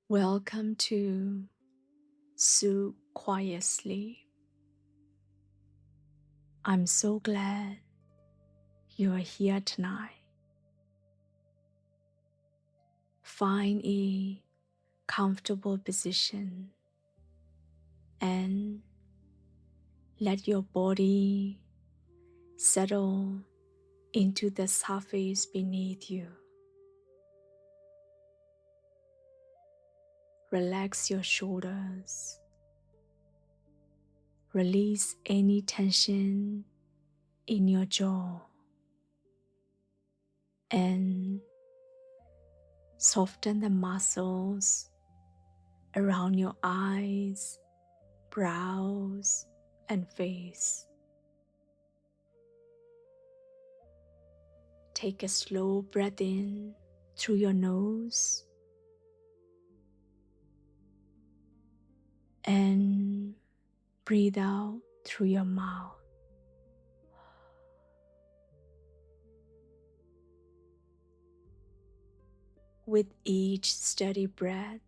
Welcome to SuQuietSleep. I'm so glad you are here tonight. Find a comfortable position and let your body settle into the surface beneath you. Relax your shoulders. Release any tension in your jaw and soften the muscles around your eyes, brows, and face. Take a slow breath in through your nose and breathe out through your mouth. With each steady breath,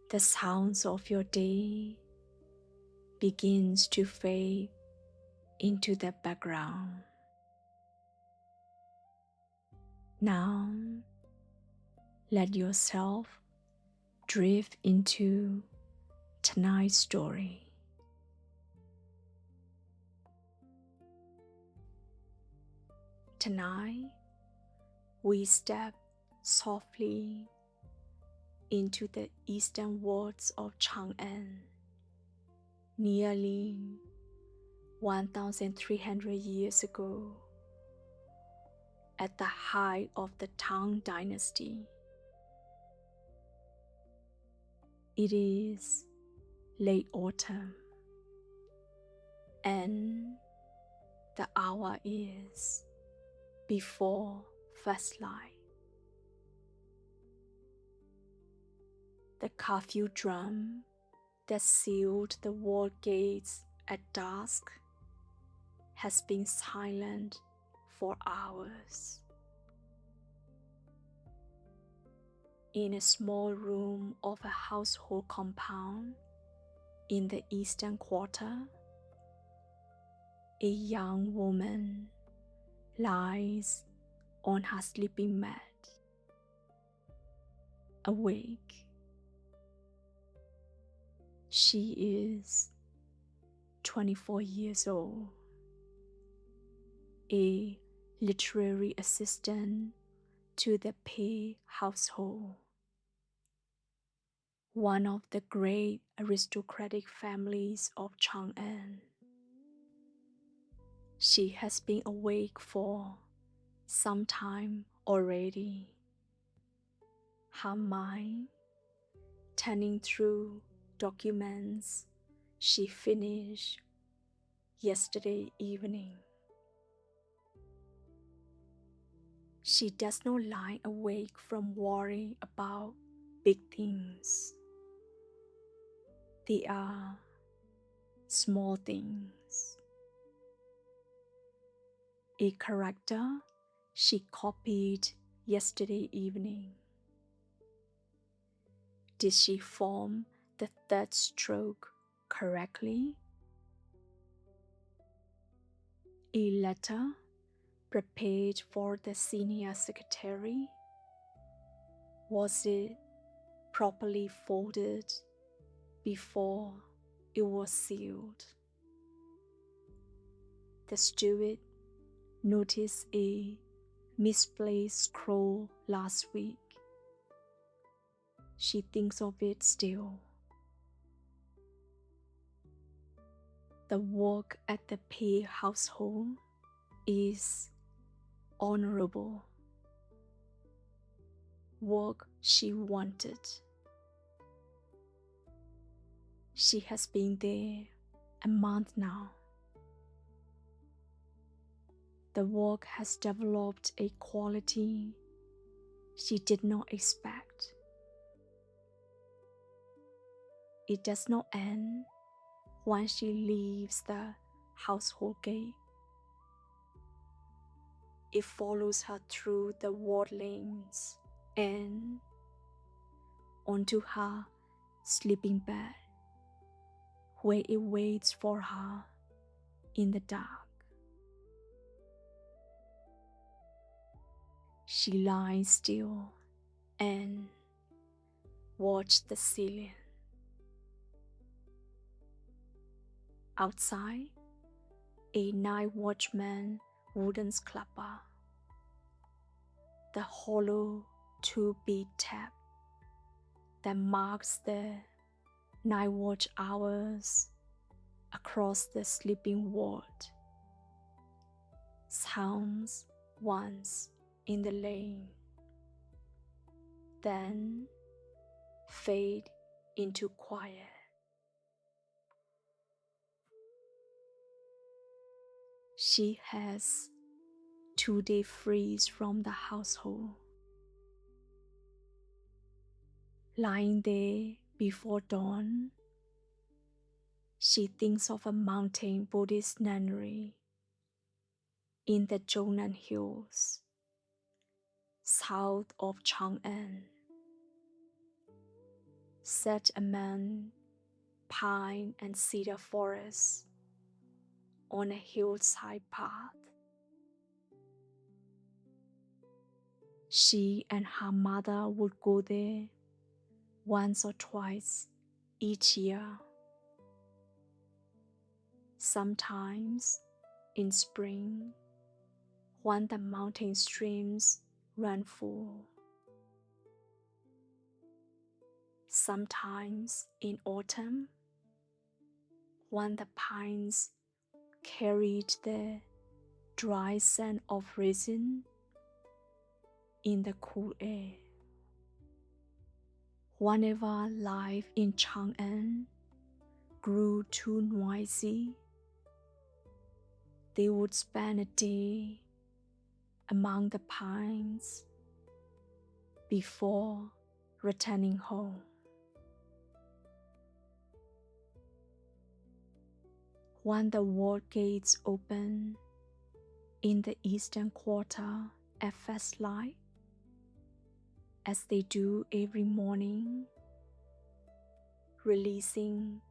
the sounds of your day begins to fade into the background. Now, let yourself drift into tonight's story. Tonight, we step softly into the eastern walls of Chang'an, nearly 1,300 years ago, at the height of the Tang Dynasty. It is late autumn, and the hour is before first light. The curfew drum that sealed the wall gates at dusk has been silent for hours. In a small room of a household compound in the eastern quarter, a young woman lies on her sleeping mat, awake. She is 24 years old, a literary assistant to the Pei household, one of the great aristocratic families of Chang'an. She has been awake for some time already, her mind turning through documents she finished yesterday evening. She does not lie awake from worry about big things. They are small things. A character she copied yesterday evening. Did she form the third stroke correctly? A letter prepared for the senior secretary? Was it properly folded before it was sealed? The steward noticed a misplaced scroll last week. She thinks of it still. The work at the Pei household is honorable. Work she wanted. She has been there a month now. The work has developed a quality she did not expect. It does not end once she leaves the household gate. It follows her through the ward lanes and onto her sleeping bed, where it waits for her in the dark. She lies still and watches the ceiling. Outside, a night watchman wooden clapper, the hollow two-beat tap that marks the night watch hours across the sleeping ward, sounds once in the lane, then fade into quiet. She has 2 days free from the household. Lying there before dawn, she thinks of a mountain Buddhist nunnery in the Zhongnan hills, south of Chang'an, set among pine and cedar forests on a hillside path. She and her mother would go there once or twice each year, sometimes in spring when the mountain streams run full, sometimes in autumn when the pines carried the dry scent of resin in the cool air. Whenever life in Chang'an grew too noisy, they would spend a day among the pines before returning home. When the ward gates open in the eastern quarter at first light, as they do every morning, releasing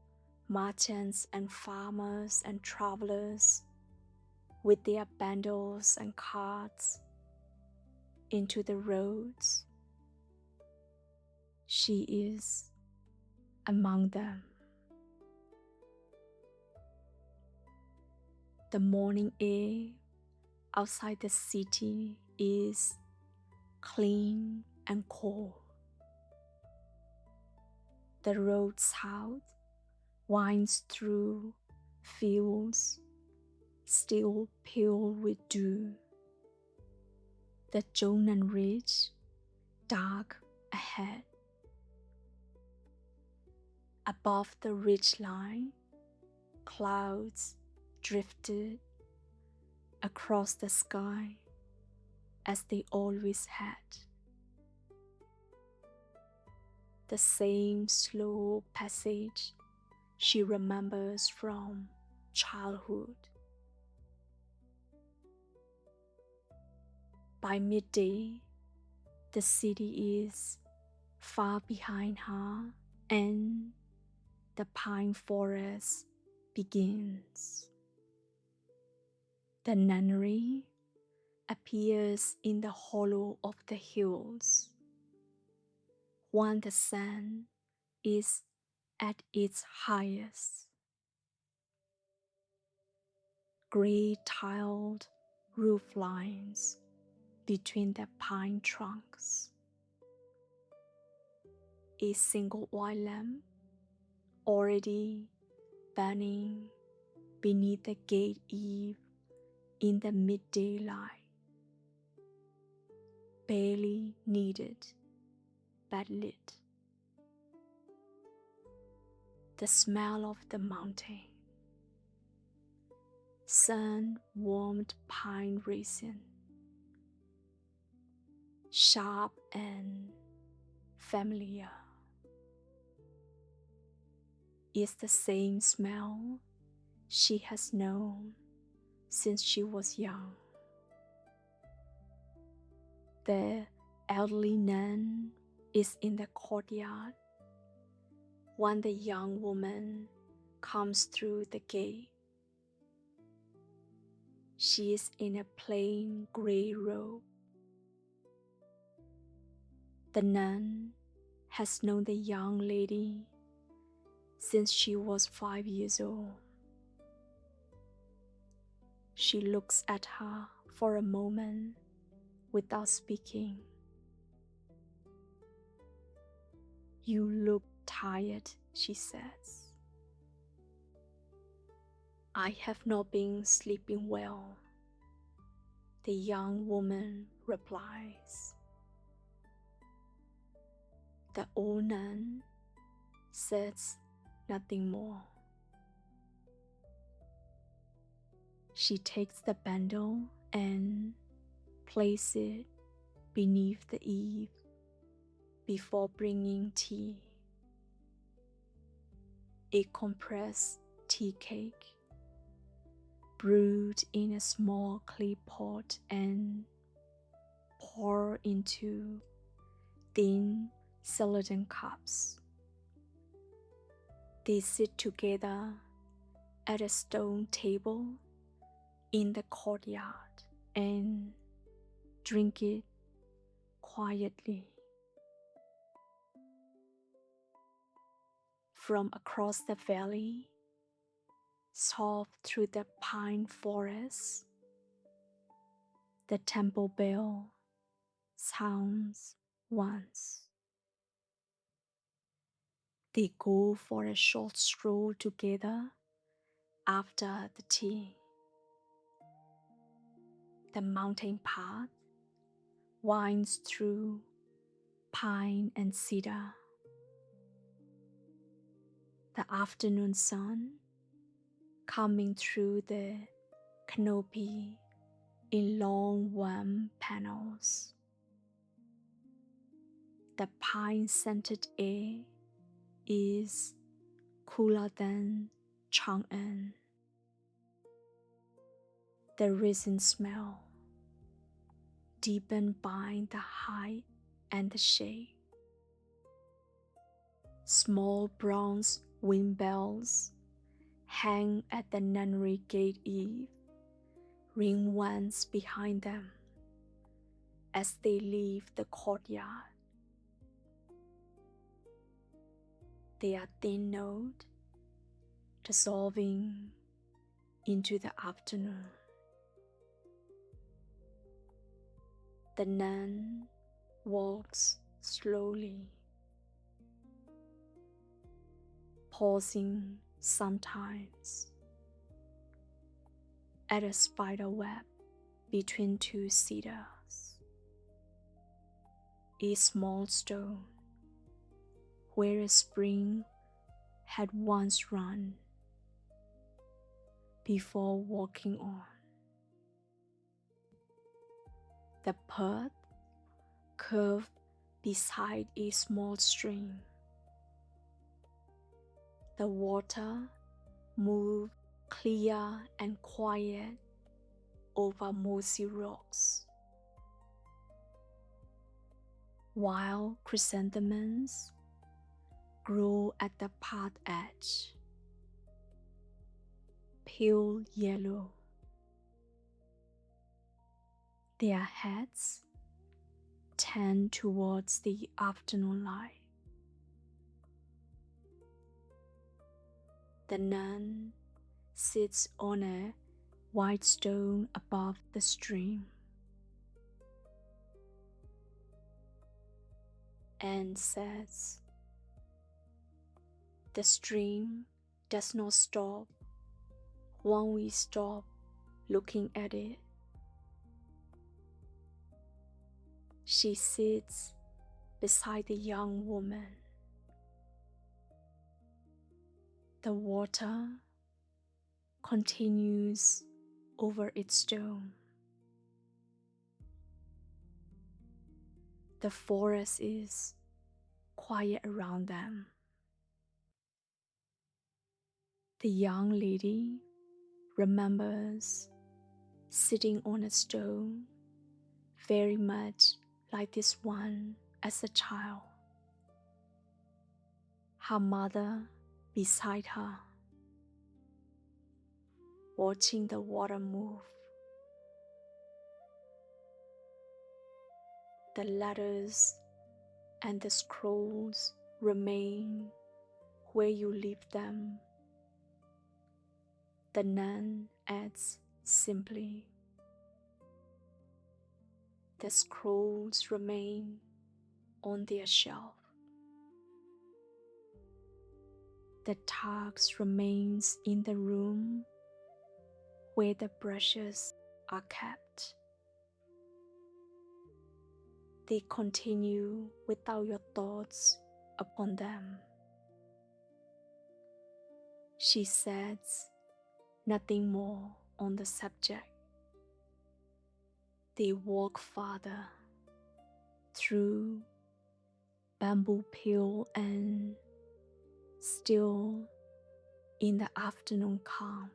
merchants and farmers and travelers with their bundles and carts into the roads, she is among them. The morning air outside the city is clean and cold. The road south winds through fields still pale with dew. The Zhongnan ridge dark ahead. Above the ridgeline, clouds drifted across the sky as they always had. The same slow passage she remembers from childhood. By midday, the city is far behind her and the pine forest begins. The nunnery appears in the hollow of the hills when the sun is at its highest. Gray tiled roof lines between the pine trunks. A single oil lamp already burning beneath the gate eave in the midday light. Barely needed, but lit. The smell of the mountain. Sun-warmed pine resin. Sharp and familiar. It's the same smell she has known since she was young. The elderly nun is in the courtyard when the young woman comes through the gate. She is in a plain gray robe. The nun has known the young lady since she was 5 years old. She looks at her for a moment without speaking. "You look tired," she says. "I have not been sleeping well," the young woman replies. The old nun says nothing more. She takes the bundle and places it beneath the eave before bringing tea. A compressed tea cake, brewed in a small clay pot and poured into thin celadon cups. They sit together at a stone table in the courtyard and drink it quietly. From across the valley, soft through the pine forest, the temple bell sounds once. They go for a short stroll together after the tea. The mountain path winds through pine and cedar. The afternoon sun coming through the canopy in long warm panels. The pine-scented air is cooler than Chang'an. The resin smell, deepened by the height and the shade. Small bronze wind bells hang at the nunnery gate eave, ring once behind them as they leave the courtyard. They are thin note, dissolving into the afternoon. The nun walks slowly, pausing sometimes at a spider web between two cedars. A small stone where a spring had once run before walking on. The path curved beside a small stream. The water moved clear and quiet over mossy rocks. Wild chrysanthemums grow at the path edge, pale yellow. Their heads tend towards the afternoon light. The nun sits on a white stone above the stream and says, "The stream does not stop when we stop looking at it." She sits beside the young woman. The water continues over its stone. The forest is quiet around them. The young lady remembers sitting on a stone very much like this one as a child. her mother beside her, watching the water move. The letters and the scrolls remain where you leave them. The nun adds simply, the scrolls remain on their shelf. The tux remains in the room where the brushes are kept. They continue without your thoughts upon them. She says nothing more on the subject. They walk farther through bamboo peel and still in the afternoon calm.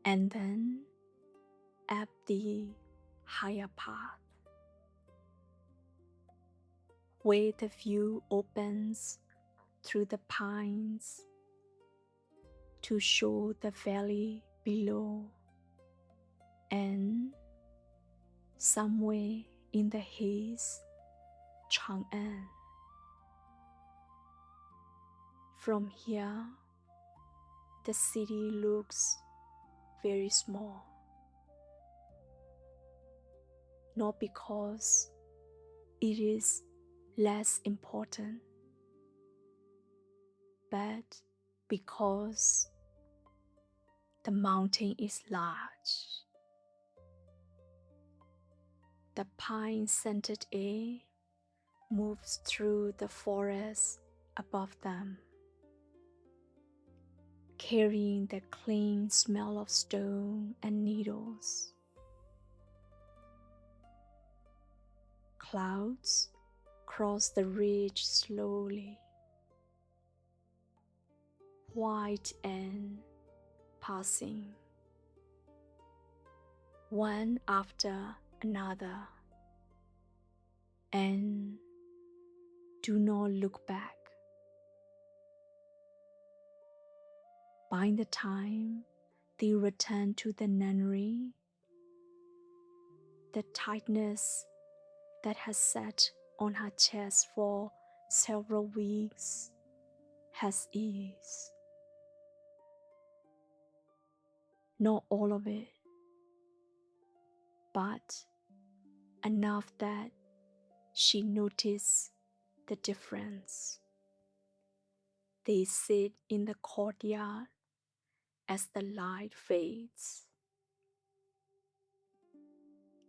And then at the higher path, where the view opens through the pines to show the valley below, and somewhere in the haze, Chang'an. From here, the city looks very small, not because it is less important, but because the mountain is large. The pine-scented air moves through the forest above them, carrying the clean smell of stone and needles. Clouds cross the ridge slowly, white and passing, one after another, and do not look back. By the time they return to the nunnery, the tightness that has sat on her chest for several weeks has eased. Not all of it, but enough that she noticed the difference. They sit in the courtyard as the light fades.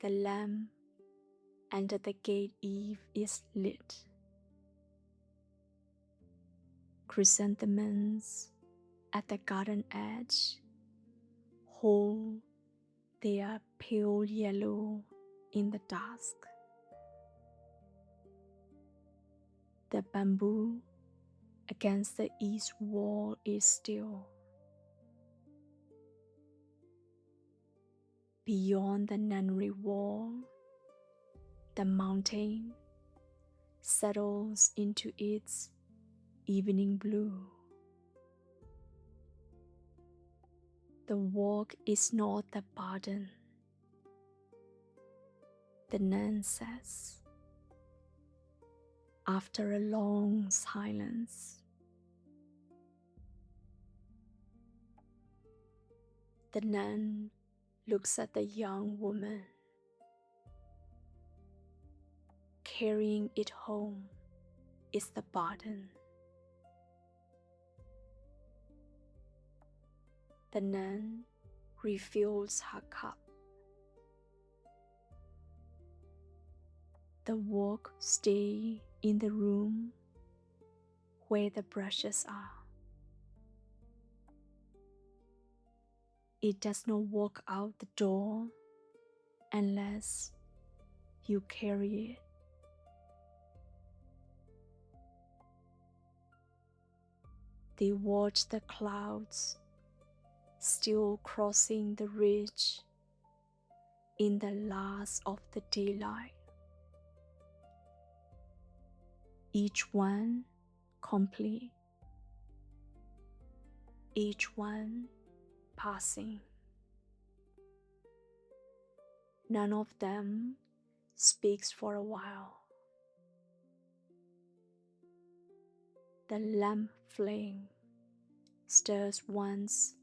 The lamp under the gate eave is lit. Chrysanthemums at the garden edge hold their pale yellow in the dusk. The bamboo against the east wall is still. Beyond the nunnery wall, the mountain settles into its evening blue. The walk is not the burden, the nun says, after a long silence. The nun looks at the young woman. Carrying it home is the burden. The nun refills her cup. The walk stays in the room where the brushes are. It does not walk out the door unless you carry it. They watch the clouds still crossing the ridge in the last of the daylight. Each one complete, each one passing. None of them speaks for a while. The lamp flame stirs once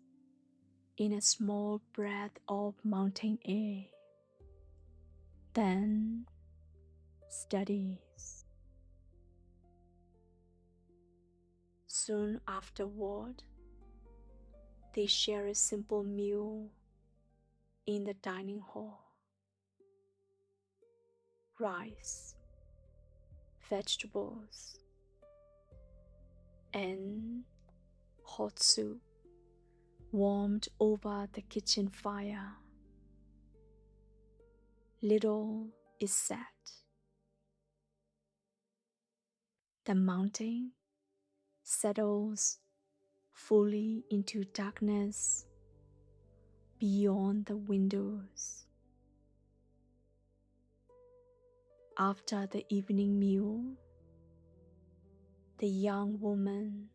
in a small breath of mountain air, then steadies. Soon afterward, they share a simple meal in the dining hall. Rice, vegetables, and hot soup warmed over the kitchen fire. Little is said. The mountain settles fully into darkness beyond the windows. After the evening meal, the young woman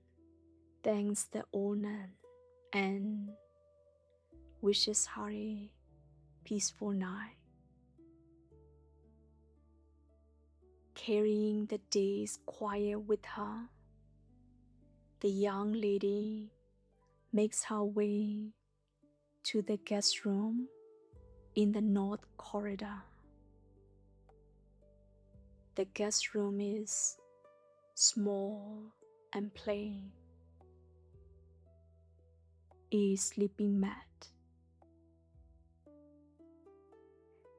thanks the old nun and wishes her a peaceful night. Carrying the day's quiet with her, the young lady makes her way to the guest room in the north corridor. The guest room is small and plain. A sleeping mat,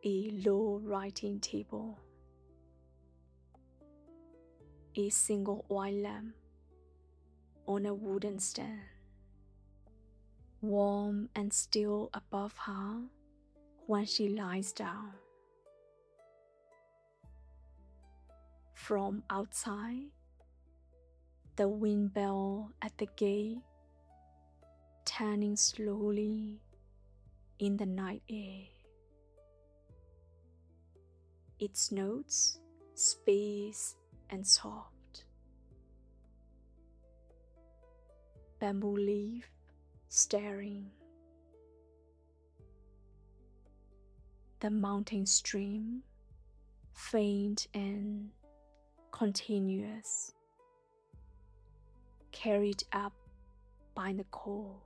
a low writing table, a single oil lamp on a wooden stand. Warm and still above her when she lies down. From outside, the wind bell at the gate turning slowly in the night air. Its notes space and soft. Bamboo leaf staring. The mountain stream, faint and continuous, carried up by the coal.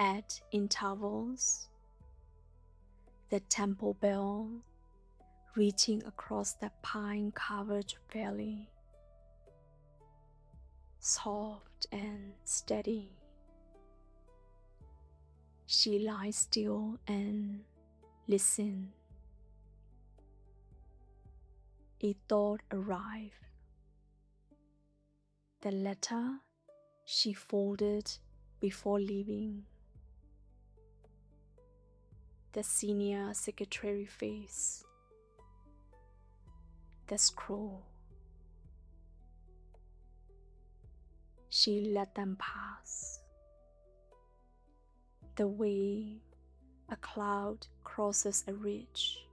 At intervals, the temple bell reaching across the pine-covered valley, soft and steady. She lies still and listens. A thought arrived. The letter she folded before leaving. The senior secretary face. The scroll. She let them pass. The way a cloud crosses a ridge.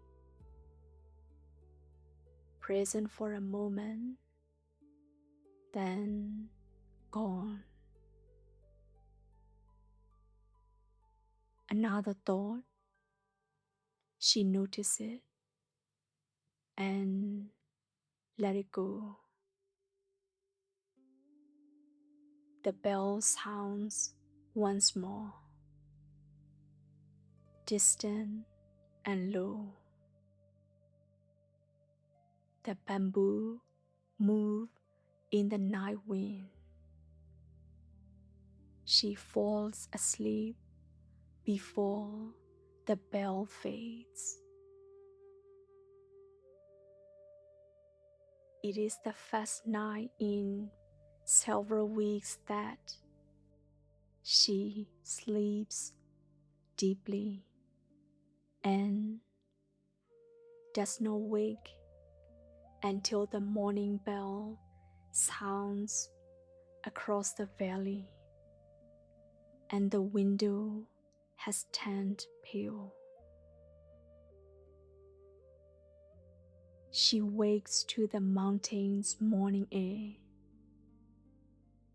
Present for a moment, then gone. Another thought, she noticed it and let it go. The bell sounds once more, distant and low. The bamboo move in the night wind. She falls asleep before the bell fades. It is the first night in several weeks that she sleeps deeply and does not wake until the morning bell sounds across the valley and the window has turned pale. She wakes to the mountain's morning air,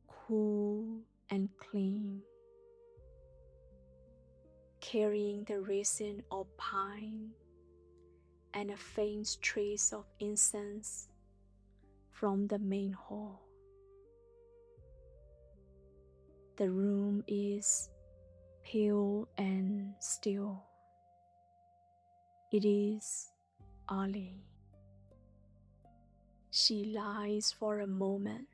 cool and clean, carrying the resin of pine and a faint trace of incense from the main hall. The room is pale and still. It is early. She lies for a moment,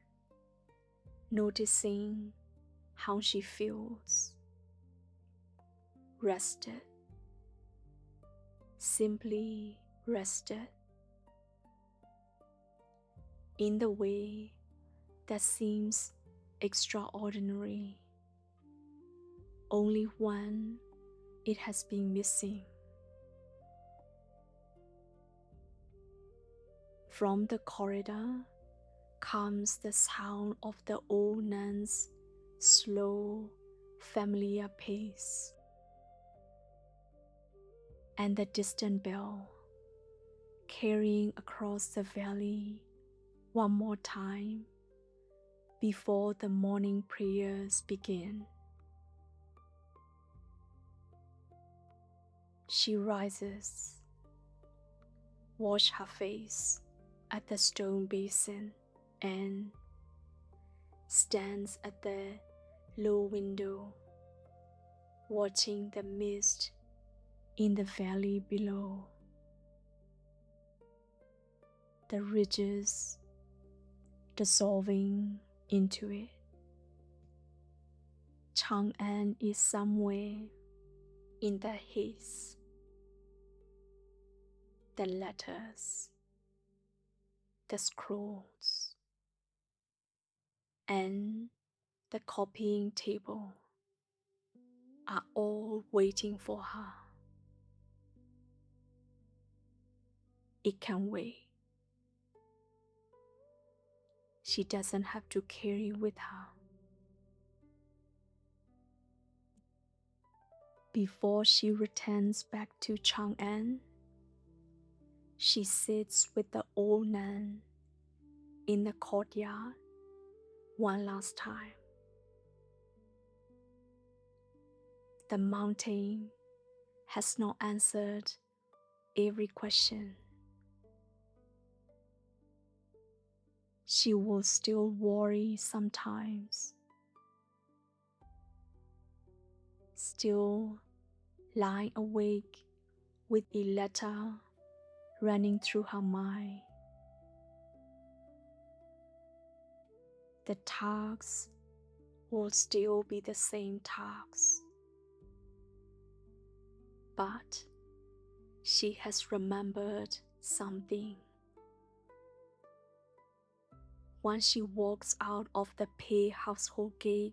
noticing how she feels. Rested, simply rested, in the way that seems extraordinary, only when it has been missing. From the corridor comes the sound of the old nun's slow, familiar pace, and the distant bell carrying across the valley one more time before the morning prayers begin. She rises, washes her face at the stone basin, and stands at the low window, watching the mist in the valley below. The ridges dissolving into it. Chang'an is somewhere in the haze. The letters, the scrolls, and the copying table are all waiting for her. It can wait. She doesn't have to carry with her. Before she returns back to Chang'an, she sits with the old nun in the courtyard one last time. The mountain has not answered every question. She will still worry sometimes, still lying awake with a letter running through her mind. The tasks will still be the same tasks, but she has remembered something. Once she walks out of the Pei household gate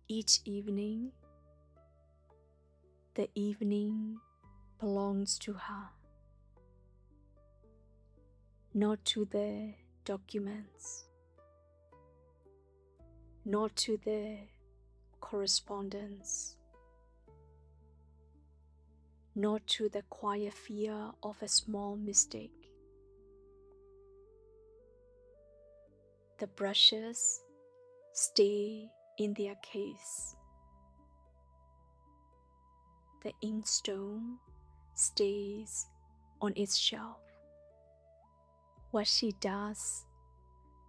each evening, the evening belongs to her, not to the documents, not to the correspondence, not to the quiet fear of a small mistake. The brushes stay in their case. The inkstone stays on its shelf. What she does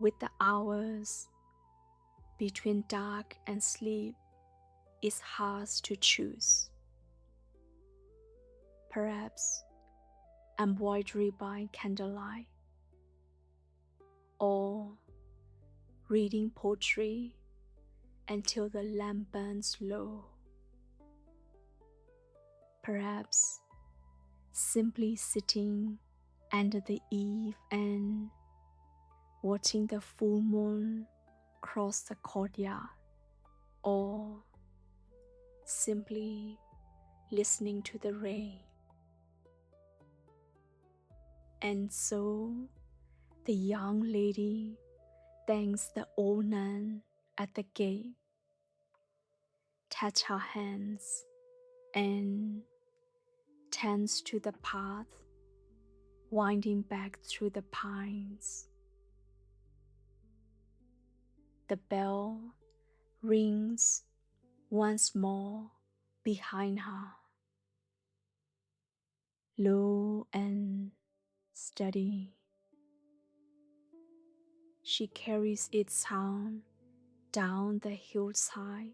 with the hours between dark and sleep is hers to choose. Perhaps embroidery by candlelight, or reading poetry until the lamp burns low. Perhaps simply sitting under the eave and watching the full moon cross the courtyard, or simply listening to the rain. And so the young lady thanks the old nun at the gate, touches her hands, and turns to the path winding back through the pines. The bell rings once more behind her, low and steady. She carries its sound down the hillside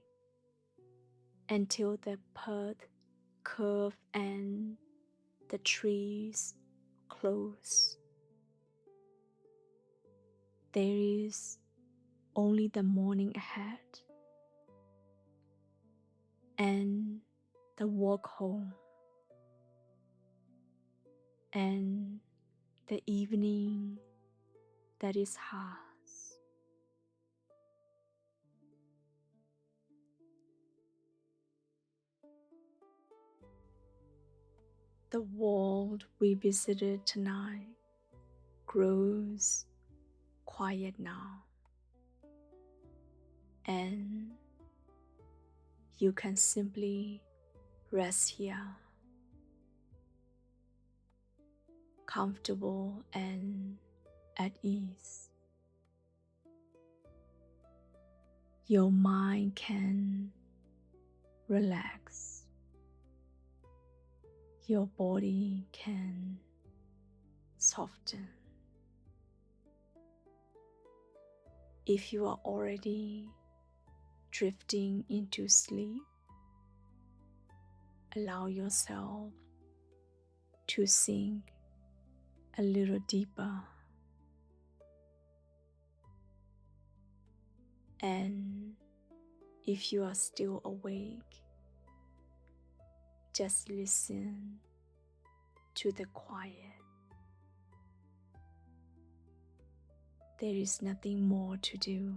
until the path curves and the trees close. There is only the morning ahead and the walk home and the evening that is hers. The world we visited tonight grows quiet now, and you can simply rest here, comfortable and at ease. Your mind can relax. Your body can soften. If you are already drifting into sleep, allow yourself to sink a little deeper. And if you are still awake, just listen to the quiet. There is nothing more to do,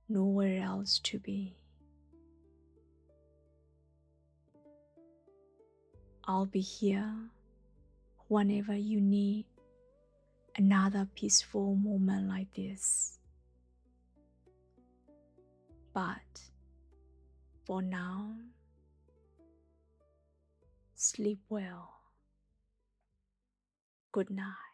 nowhere else to be. I'll be here whenever you need another peaceful moment like this. But for now, sleep well. Good night.